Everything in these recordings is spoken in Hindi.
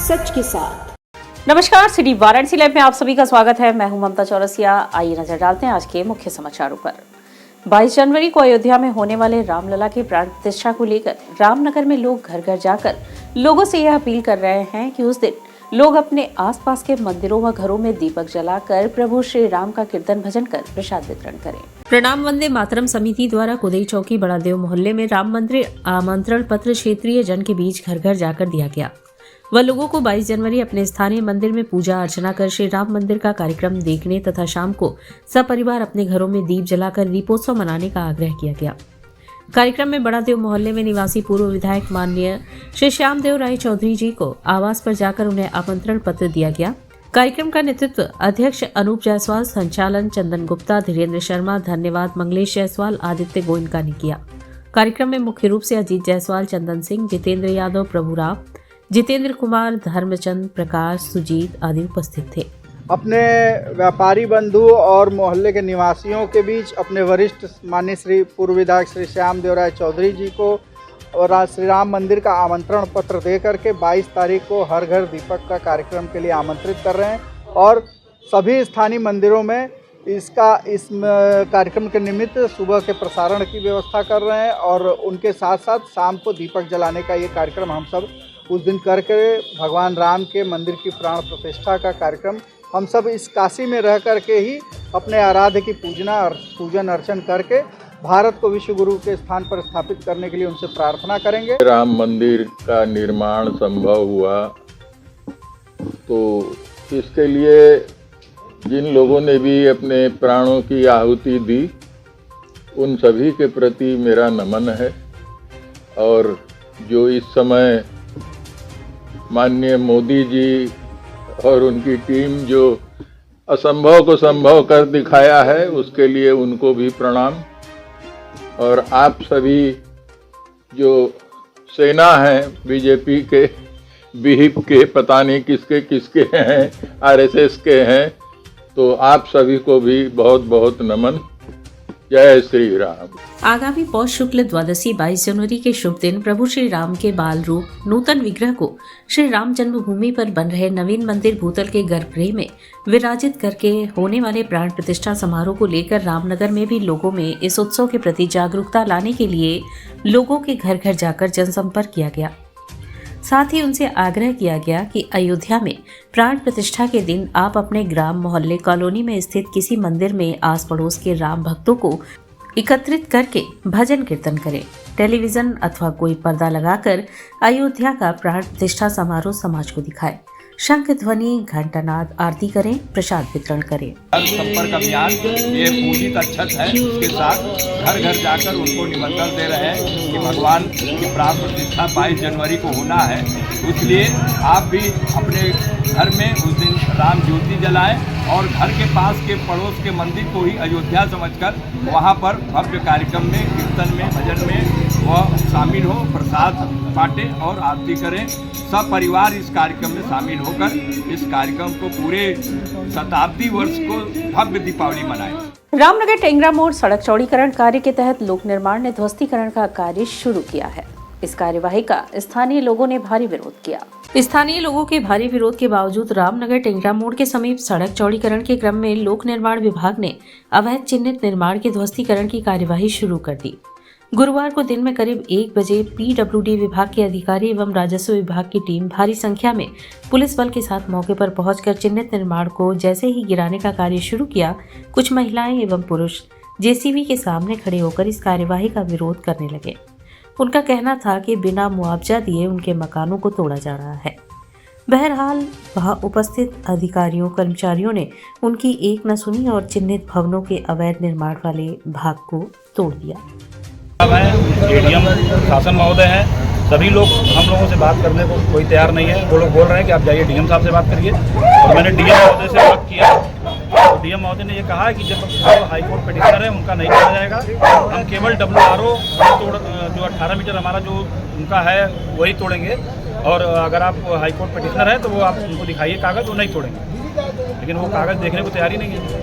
सच के साथ। नमस्कार, सिटी वाराणसी लाइव में आप सभी का स्वागत है। मैं हूं ममता चौरसिया। आइए नजर डालते हैं आज के मुख्य समाचारों पर। 22 जनवरी को अयोध्या में होने वाले रामलला की प्राण प्रतिष्ठा को लेकर रामनगर में लोग घर घर जाकर लोगों से यह अपील कर रहे हैं कि उस दिन लोग अपने आसपास के मंदिरों व घरों में दीपक जलाकर प्रभु श्री राम का कीर्तन भजन कर प्रसाद वितरण करें। प्रणाम वंदे मातरम समिति द्वारा कुदई चौकी बड़ादेव मोहल्ले में राम मंदिर आमंत्रण पत्र क्षेत्रीय जन के बीच घर घर जाकर दिया गया व लोगों को 22 जनवरी अपने स्थानीय मंदिर में पूजा अर्चना कर श्री राम मंदिर का कार्यक्रम देखने तथा शाम को सपरिवार अपने घरों में दीप जलाकर दीपोत्सव मनाने का आग्रह किया गया। कार्यक्रम में बड़ादेव मोहल्ले में निवासी पूर्व विधायक माननीय श्री श्यामदेव राय चौधरी जी को आवास पर जाकर उन्हें आमंत्रण पत्र दिया गया। कार्यक्रम का नेतृत्व अध्यक्ष अनूप जायसवाल, संचालन चंदन गुप्ता, धीरेन्द्र शर्मा, धन्यवाद मंगलेश जायसवाल, आदित्य गोयनका ने किया। कार्यक्रम में मुख्य रूप से अजीत जायसवाल, चंदन सिंह, जितेंद्र यादव, प्रभुराव, जितेंद्र कुमार, धर्मचंद, प्रकाश, सुजीत आदि उपस्थित थे। अपने व्यापारी बंधु और मोहल्ले के निवासियों के बीच अपने वरिष्ठ माननीय श्री पूर्व विधायक श्री श्यामदेव राय चौधरी जी को और श्री राम मंदिर का आमंत्रण पत्र दे करके 22 तारीख को हर घर दीपक का कार्यक्रम के लिए आमंत्रित कर रहे हैं और सभी स्थानीय मंदिरों में इस कार्यक्रम के निमित्त सुबह के प्रसारण की व्यवस्था कर रहे हैं और उनके साथ साथ शाम को दीपक जलाने का ये कार्यक्रम हम सब उस दिन करके भगवान राम के मंदिर की प्राण प्रतिष्ठा का कार्यक्रम हम सब इस काशी में रह करके ही अपने आराध्य की पूजन अर्चन करके भारत को विश्व गुरु के स्थान पर स्थापित करने के लिए उनसे प्रार्थना करेंगे। राम मंदिर का निर्माण संभव हुआ तो इसके लिए जिन लोगों ने भी अपने प्राणों की आहुति दी उन सभी के प्रति मेरा नमन है और जो इस समय माननीय मोदी जी और उनकी टीम जो असंभव को संभव कर दिखाया है उसके लिए उनको भी प्रणाम। और आप सभी जो सेना हैं बीजेपी के, बीहिप के, पता नहीं किसके किसके हैं, आरएसएस के हैं, तो आप सभी को भी बहुत बहुत नमन। जय श्री राम। आगामी पौष शुक्ल द्वादशी 22 जनवरी के शुभ दिन प्रभु श्री राम के बाल रूप नूतन विग्रह को श्री राम जन्मभूमि पर बन रहे नवीन मंदिर भूतल के गर्भगृह में विराजित करके होने वाले प्राण प्रतिष्ठा समारोह को लेकर रामनगर में भी लोगों में इस उत्सव के प्रति जागरूकता लाने के लिए लोगों के घर घर जाकर जनसंपर्क किया गया। साथ ही उनसे आग्रह किया गया कि अयोध्या में प्राण प्रतिष्ठा के दिन आप अपने ग्राम, मोहल्ले, कॉलोनी में स्थित किसी मंदिर में आस पड़ोस के राम भक्तों को एकत्रित करके भजन कीर्तन करें। टेलीविजन अथवा कोई पर्दा लगाकर अयोध्या का प्राण प्रतिष्ठा समारोह समाज को दिखाए। शंख ध्वनि, घंटानाद, आरती करें, प्रसाद वितरण करें। संपर्क अभियान ये पूजित अक्षत है, उसके साथ घर घर जाकर उनको निमंत्रण दे रहे हैं कि भगवान की प्राण प्रतिष्ठा 22 जनवरी को होना है, इसलिए आप भी अपने घर में उस दिन राम ज्योति जलाएं और घर के पास के पड़ोस के मंदिर को ही अयोध्या समझकर वहाँ पर भव्य कार्यक्रम में, कीर्तन में, भजन में वह शामिल हो, प्रसाद बांटे और आरती करें। सब परिवार इस कार्यक्रम में शामिल होकर इस कार्यक्रम को पूरे शताब्दी वर्ष को भव्य दीपावली मनाएं। रामनगर टेंगरा मोड़ सड़क चौड़ीकरण कार्य के तहत लोक निर्माण ने ध्वस्तीकरण का कार्य शुरू किया है। इस कार्यवाही का स्थानीय लोगों ने भारी विरोध किया। स्थानीय लोगों के भारी विरोध के बावजूद रामनगर टेंगरा मोड़ के समीप सड़क चौड़ीकरण के क्रम में लोक निर्माण विभाग ने अवैध चिन्हित निर्माण के ध्वस्तीकरण की कार्यवाही शुरू कर दी। गुरुवार को दिन में करीब 1 बजे पीडब्ल्यूडी विभाग के अधिकारी एवं राजस्व विभाग की टीम भारी संख्या में पुलिस बल के साथ मौके पर पहुंचकर चिन्हित निर्माण को जैसे ही गिराने का कार्य शुरू किया, कुछ महिलाएं एवं पुरुष जेसीबी के सामने खड़े होकर इस कार्यवाही का विरोध करने लगे। उनका कहना था कि बिना मुआवजा दिए उनके मकानों को तोड़ा जा रहा है। बहरहाल वहां उपस्थित अधिकारियों कर्मचारियों ने उनकी एक न सुनी और चिन्हित भवनों के अवैध निर्माण वाले भाग को तोड़ दिया। एडीएम शासन महोदय हैं, सभी लोग हम लोगों से बात करने को कोई तैयार नहीं है। वो लोग बोल रहे हैं कि आप जाइए डीएम साहब से बात करिए और मैंने डीएम महोदय से बात किया तो डीएम महोदय ने ये कहा है कि जब हाईकोर्ट पिटिशनर है उनका नहीं किया जाएगा, हम केवल WRO जो 18 मीटर हमारा जो उनका है वही तोड़ेंगे और अगर आप हाईकोर्ट पिटिशनर है तो वो आप उनको दिखाइए कागज़, वो नहीं तोड़ेंगे। लेकिन वो कागज़ देखने को तैयार ही नहीं है।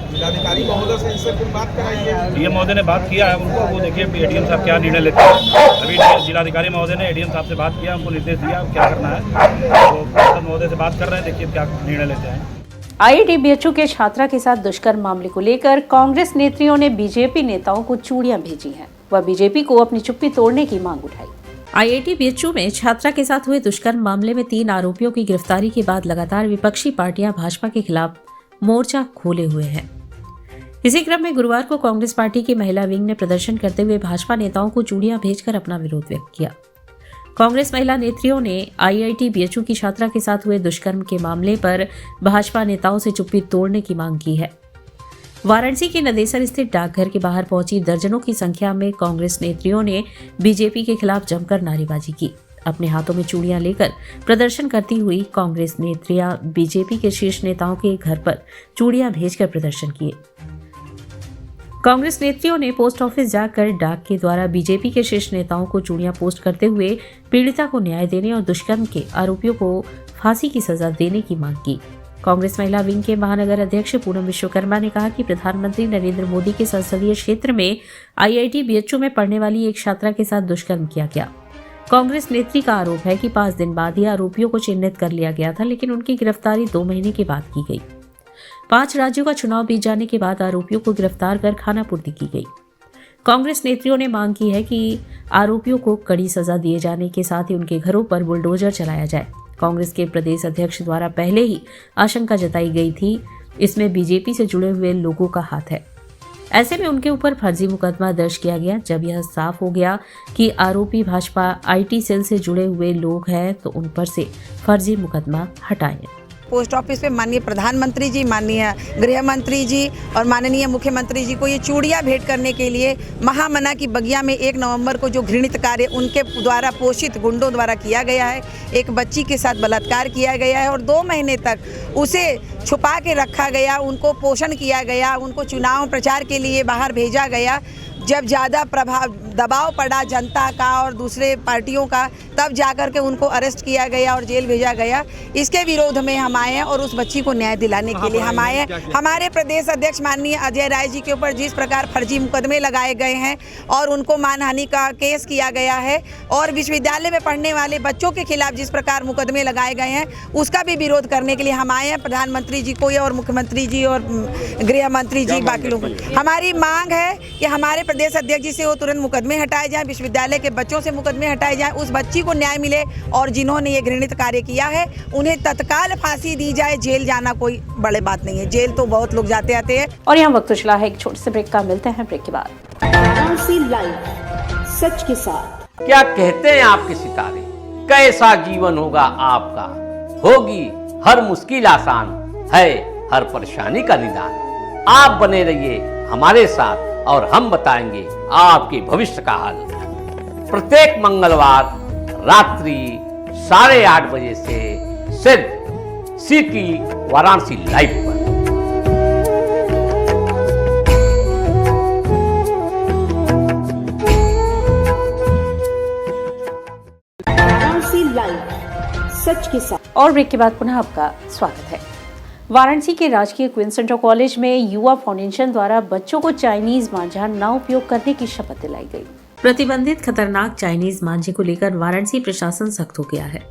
जिलाधिकारी महोदय से इनसे फिर बात कराइए। डीएम महोदय ने बात किया है उनको, वो देखिए एडीएम साहब क्या निर्णय लेते हैं। अभी जिलाधिकारी महोदय ने एडीएम साहब से बात किया, उनको निर्देश दिया क्या करना है, तो पार्षद महोदय से बात कर रहे हैं, देखिए क्या निर्णय लेते हैं। आईआईटी के छात्रा के साथ दुष्कर्म मामले को लेकर कांग्रेस नेत्रियों ने बीजेपी नेताओं को चूड़ियां भेजी हैं। वह बीजेपी को अपनी चुप्पी तोड़ने की मांग उठाई। आईआईटी में छात्रा के साथ हुए दुष्कर्म मामले में 3 आरोपियों की गिरफ्तारी के बाद लगातार विपक्षी पार्टियां भाजपा के खिलाफ मोर्चा खोले हुए हैं। इसी क्रम में गुरुवार को कांग्रेस पार्टी की महिला विंग ने प्रदर्शन करते हुए भाजपा नेताओं को चूड़ियां भेजकर अपना विरोध व्यक्त किया। कांग्रेस महिला नेत्रियों ने आईआईटी की छात्रा के साथ हुए दुष्कर्म के मामले पर भाजपा नेताओं से चुप्पी तोड़ने की मांग की है। वाराणसी के नदेसर स्थित डाकघर के बाहर पहुंची दर्जनों की संख्या में कांग्रेस नेत्रियों ने बीजेपी के खिलाफ जमकर नारेबाजी की। अपने हाथों में चूड़ियां लेकर प्रदर्शन करती हुई कांग्रेस नेत्रियां बीजेपी के शीर्ष नेताओं के घर पर चूड़ियां भेजकर प्रदर्शन किए। कांग्रेस नेत्रियों ने पोस्ट ऑफिस जाकर डाक के द्वारा बीजेपी के शीर्ष नेताओं को चूड़ियां पोस्ट करते हुए पीड़िता को न्याय देने और दुष्कर्म के आरोपियों को फांसी की सजा देने की मांग की। कांग्रेस महिला विंग के महानगर अध्यक्ष पूनम विश्वकर्मा ने कहा कि प्रधानमंत्री नरेंद्र मोदी के संसदीय क्षेत्र में आईआईटी में पढ़ने वाली एक छात्रा के साथ दुष्कर्म किया गया। कांग्रेस नेत्री का आरोप है कि 5 दिन बाद ही आरोपियों को चिन्हित कर लिया गया था, लेकिन उनकी गिरफ्तारी 2 महीने के बाद की गई। 5 राज्यों का चुनाव बीत जाने के बाद आरोपियों को गिरफ्तार कर खानापूर्ति की गई। कांग्रेस नेत्रियों ने मांग की है कि आरोपियों को कड़ी सजा दिए जाने के साथ ही उनके घरों पर बुलडोजर चलाया जाए। कांग्रेस के प्रदेश अध्यक्ष द्वारा पहले ही आशंका जताई गई थी, इसमें बीजेपी से जुड़े हुए लोगों का हाथ है। ऐसे में उनके ऊपर फर्जी मुकदमा दर्ज किया गया। जब यह साफ हो गया कि आरोपी भाजपा आईटी सेल से जुड़े हुए लोग हैं, तो उन पर से फर्जी मुकदमा हटाएं। पोस्ट ऑफिस पे माननीय प्रधानमंत्री जी, माननीय गृह मंत्री जी और माननीय मुख्यमंत्री जी को ये चूड़ियां भेंट करने के लिए महामना की बगिया में 1 नवंबर को जो घृणित कार्य उनके द्वारा पोषित गुंडों द्वारा किया गया है, एक बच्ची के साथ बलात्कार किया गया है और 2 महीने तक उसे छुपा के रखा गया, उनको पोषण किया गया, उनको चुनाव प्रचार के लिए बाहर भेजा गया। जब ज़्यादा दबाव पड़ा जनता का और दूसरे पार्टियों का, तब जाकर के उनको अरेस्ट किया गया और जेल भेजा गया। इसके विरोध में हम आए हैं और उस बच्ची को न्याय दिलाने के लिए हम आए हैं। हमारे प्रदेश अध्यक्ष माननीय अजय राय जी के ऊपर जिस प्रकार फर्जी मुकदमे लगाए गए हैं और उनको मानहानि का केस किया गया है और विश्वविद्यालय में पढ़ने वाले बच्चों के खिलाफ जिस प्रकार मुकदमे लगाए गए हैं, उसका भी विरोध करने के लिए हम आए हैं। प्रधानमंत्री जी को और मुख्यमंत्री जी और गृह मंत्री जी, बाकी लोगों को हमारी मांग है कि हमारे प्रदेश अध्यक्ष जी से वो तुरंत मुकदमे हटाए जाएं, विश्वविद्यालय के बच्चों से मुकदमे हटाए जाएं, उस बच्ची को न्याय मिले और जिन्होंने ये घृणित कार्य किया है उन्हें तत्काल फांसी दी जाए। जेल जाना कोई बड़ी बात नहीं है, जेल तो बहुत लोग जाते आते हैं। और यहाँ वक्त चला है एक छोटे से ब्रेक का, मिलते हैं ब्रेक के बाद। सच के साथ क्या कहते हैं आपके सितारे, कैसा जीवन होगा आपका, होगी हर मुश्किल आसान, है हर परेशानी का निदान। आप बने रहिए हमारे साथ और हम बताएंगे आपके भविष्य का हाल। प्रत्येक मंगलवार रात्रि 8:30 बजे से सिर्फ सिटी वाराणसी लाइव पर। वाराणसी लाइव, सच के साथ। और ब्रेक के बाद पुनः आपका स्वागत है। वाराणसी के राजकीय क्वींस इंटर कॉलेज में युवा फाउंडेशन द्वारा बच्चों को चाइनीज मांझा न उपयोग करने की शपथ दिलाई गई। प्रतिबंधित खतरनाक चाइनीज मांझे को लेकर वाराणसी प्रशासन सख्त हो गया है।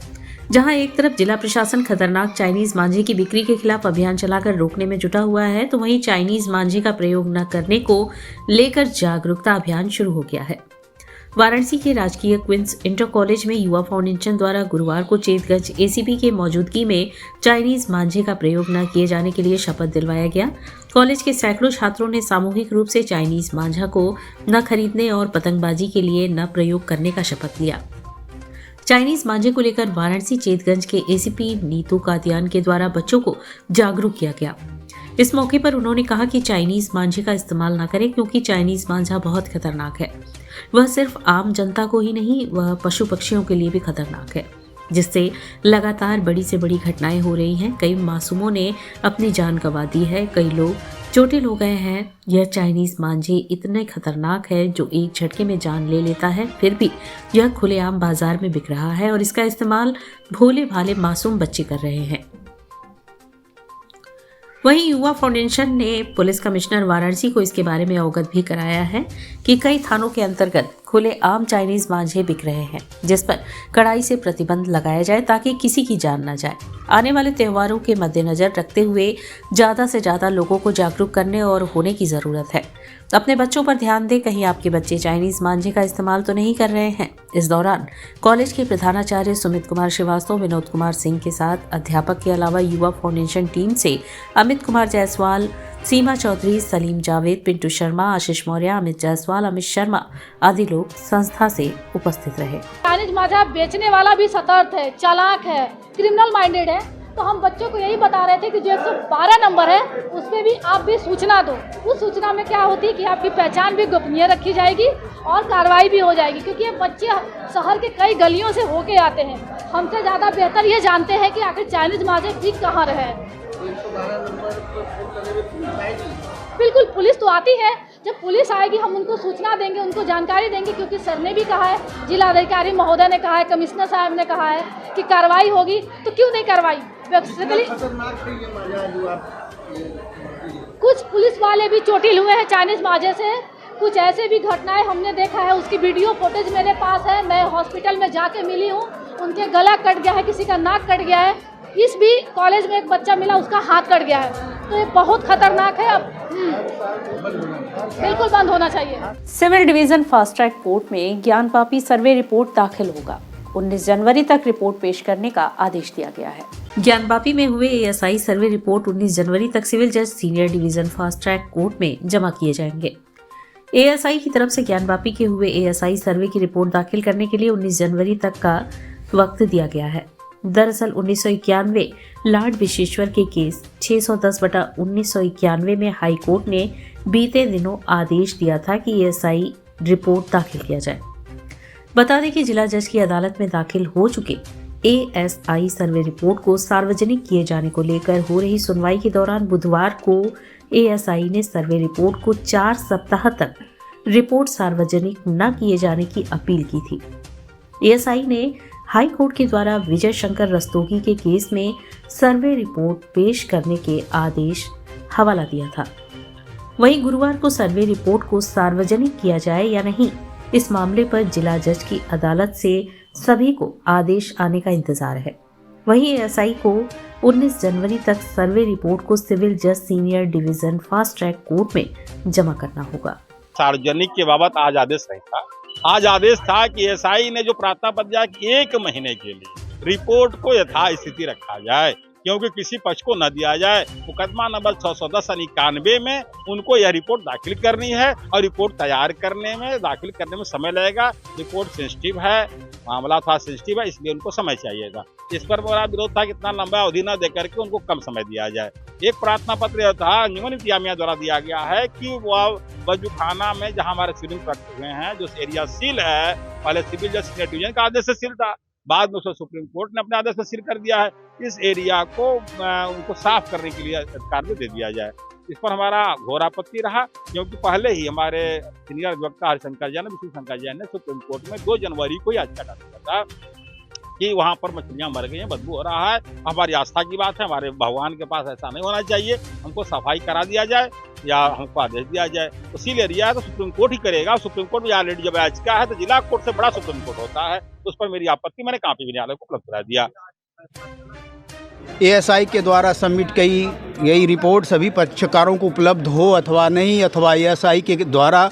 जहां एक तरफ जिला प्रशासन खतरनाक चाइनीज मांझे की बिक्री के खिलाफ अभियान चलाकर रोकने में जुटा हुआ है, तो वहीं चाइनीज मांझे का प्रयोग न करने को लेकर जागरूकता अभियान शुरू हो गया है। वाराणसी के राजकीय क्वींस इंटर कॉलेज में युवा फाउंडेशन द्वारा गुरुवार को चेतगंज एसीपी के मौजूदगी में चाइनीज मांझे का प्रयोग न किए जाने के लिए शपथ दिलवाया गया। कॉलेज के सैकड़ों छात्रों ने सामूहिक रूप से चाइनीज मांझा को न खरीदने और पतंगबाजी के लिए न प्रयोग करने का शपथ लिया। चाइनीज मांझे को लेकर वाराणसी चेतगंज के एसीपी नीतू कादियान के द्वारा बच्चों को जागरूक किया गया। इस मौके पर उन्होंने कहा कि चाइनीज मांझे का इस्तेमाल न करें, क्योंकि चाइनीज मांझा बहुत खतरनाक है। वह सिर्फ आम जनता को ही नहीं, वह पशु पक्षियों के लिए भी खतरनाक है, जिससे लगातार बड़ी से बड़ी घटनाएं हो रही हैं। कई मासूमों ने अपनी जान गंवा दी है, कई लोग चोटिल हो गए हैं। यह चाइनीज मांझे इतने खतरनाक है जो एक झटके में जान ले लेता है, फिर भी यह खुलेआम बाजार में बिक रहा है और इसका इस्तेमाल भोले भाले मासूम बच्चे कर रहे हैं। वहीं युवा फाउंडेशन ने पुलिस कमिश्नर वाराणसी को इसके बारे में अवगत भी कराया है कि कई थानों के अंतर्गत खुले आम चाइनीज मांझे बिक रहे हैं, जिस पर कड़ाई से प्रतिबंध लगाया जाए ताकि किसी की जान न जाए। आने वाले त्योहारों के मद्देनजर रखते हुए ज्यादा से ज्यादा लोगों को जागरूक करने और होने की जरूरत है। अपने बच्चों पर ध्यान दें, कहीं आपके बच्चे चाइनीज मांझे का इस्तेमाल तो नहीं कर रहे हैं। इस दौरान कॉलेज के प्रधानाचार्य सुमित कुमार श्रीवास्तव, विनोद कुमार सिंह के साथ अध्यापक के अलावा युवा फाउंडेशन टीम से अमित कुमार जायसवाल, सीमा चौधरी, सलीम जावेद, पिंटू शर्मा, आशीष मौर्य, अमित जायसवाल, अमित शर्मा आदि लोग संस्था से उपस्थित रहे। चाइनीज मांझा बेचने वाला भी सतर्क है, चालाक है, क्रिमिनल माइंडेड है, तो हम बच्चों को यही बता रहे थे कि जो 112 नंबर है उस पर भी आप भी सूचना दो। उस सूचना में क्या होती है कि आपकी पहचान भी गोपनीय रखी जाएगी और कार्रवाई भी हो जाएगी, क्योंकि ये बच्चे शहर के कई गलियों से होके आते हैं। हमसे ज़्यादा बेहतर ये जानते हैं कि आखिर चाइनीज मांझे बिक कहाँ रहे हैं। बिल्कुल, पुलिस तो आती है, जब पुलिस आएगी हम उनको सूचना देंगे, उनको जानकारी देंगे, क्योंकि सर ने भी कहा है, जिलाधिकारी महोदय ने कहा है, कमिश्नर साहब ने कहा है कि कार्रवाई होगी, तो क्यों नहीं कार्रवाई। कुछ पुलिस वाले भी चोटिल हुए हैं चाइनीज मांझे से, कुछ ऐसे भी घटनाएं हमने देखा है, उसकी वीडियो फुटेज मेरे पास है। मैं हॉस्पिटल में जाके मिली हूँ, उनके गला कट गया है, किसी का नाक कट गया है। इस भी कॉलेज में एक बच्चा मिला, उसका हाथ कट गया है। तो ये बहुत खतरनाक है, अब बिल्कुल बंद होना चाहिए। Civil division fast track court में ज्ञानपापी सर्वे रिपोर्ट दाखिल होगा। 19 जनवरी तक रिपोर्ट पेश करने का आदेश दिया गया है। ज्ञानपापी में हुए एएसआई सर्वे रिपोर्ट 19 जनवरी तक सिविल जज senior division fast track court में जमा किए जाएंगे। एएसआई की तरफ से ज्ञानपापी के हुए एएसआई सर्वे की रिपोर्ट दाखिल करने के लिए 19 जनवरी तक का वक्त दिया गया है। दरअसल 1991 लॉर्ड विश्वेश्वर के केस 610/1991 में हाई कोर्ट ने बीते दिनों आदेश दिया था कि एएसआई रिपोर्ट दाखिल किया जाए। बता दें कि जिला जज की अदालत में दाखिल हो चुके एएसआई सर्वे रिपोर्ट को सार्वजनिक किए जाने को लेकर हो रही सुनवाई के दौरान बुधवार को एएसआई ने सर्वे रिपोर्ट को 4 सप्ताह तक रिपोर्ट सार्वजनिक न किए जाने की अपील की थी। एएसआई ने हाई कोर्ट के द्वारा विजय शंकर रस्तोगी के केस में सर्वे रिपोर्ट पेश करने के आदेश हवाला दिया था। वहीं गुरुवार को सर्वे रिपोर्ट को सार्वजनिक किया जाए या नहीं, इस मामले पर जिला जज की अदालत से सभी को आदेश आने का इंतजार है। वहीं एएसआई को 19 जनवरी तक सर्वे रिपोर्ट को सिविल जज senior division fast track court में जमा करना होगा। सार्वजनिक के बाबत आज आदेश नहीं था। आज आदेश था कि एएसआई ने जो प्रार्थना पत्र दिया कि 1 महीने के लिए रिपोर्ट को यथास्थिति रखा जाए, क्योंकि किसी पक्ष को न दिया जाए। मुकदमा नंबर 610/91 में उनको यह रिपोर्ट दाखिल करनी है और रिपोर्ट तैयार करने में, दाखिल करने में समय लगेगा। रिपोर्ट सेंसिटिव है, मामला थोड़ा सेंसिटिव है, इसलिए उनको समय चाहिएगा। इस पर मेरा विरोध था कि इतना लंबा अवधि न देकर के उनको कम समय दिया जाए। एक प्रार्थना पत्र यह था, अंजुमन इंतजामिया द्वारा दिया गया है कि वह बजूखाना में जहाँ हमारे सीलिंग रखे हुए हैं, जो एरिया सील है, पहले सिविल जज सीनियर डिवीजन का आदेश से सील था, बाद में उसको सुप्रीम कोर्ट ने अपने आदेश से सील कर दिया है। इस एरिया को उनको साफ करने के लिए अधिकार में दे दिया जाए। इस पर हमारा घोर आपत्ति रहा, क्योंकि पहले ही हमारे सीनियर अधिवक्ता हरिशंकर जैन, विष्णु शंकर जैन ने सुप्रीम कोर्ट में 2 जनवरी को याचिका डाल दिया था कि वहाँ पर मछलियाँ मर गई हैं, बदबू हो रहा है। हमारी आस्था की बात है, हमारे भगवान के पास ऐसा नहीं होना चाहिए, हमको सफाई करा दिया जाए या हमको आदेश दिया जाए। तो सील एरिया है तो सुप्रीम कोर्ट ही करेगा। सुप्रीम कोर्ट में ऑलरेडी जब याचिका है तो जिला कोर्ट से बड़ा सुप्रीम कोर्ट होता है। उस पर मेरी आपत्ति मैंने कांपी न्यायालय को उपलब्ध करा दिया। एएसआई के द्वारा सबमिट की यही रिपोर्ट सभी पक्षकारों को उपलब्ध हो अथवा नहीं, अथवा एएसआई के द्वारा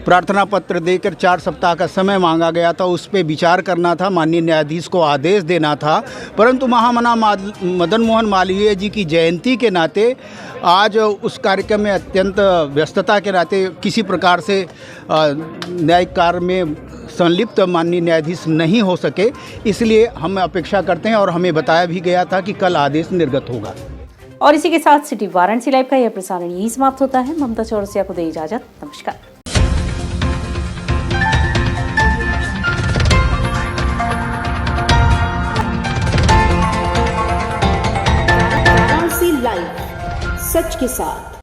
प्रार्थना पत्र देकर 4 सप्ताह का समय मांगा गया था, उस पर विचार करना था, माननीय न्यायाधीश को आदेश देना था। परंतु महामना मदन मोहन मालवीय जी की जयंती के नाते आज उस कार्यक्रम में अत्यंत व्यस्तता के नाते किसी प्रकार से न्यायिक कार्य में संलिप्त माननीय न्यायाधीश नहीं हो सके, इसलिए हम अपेक्षा करते हैं और हमें बताया भी गया था कि कल आदेश निर्गत होगा। और इसी के साथ सिटी वाराणसी लाइव का यह प्रसारण यही समाप्त होता है। ममता चौरसिया को दे इजाजत। नमस्कार। लाइव सच के साथ।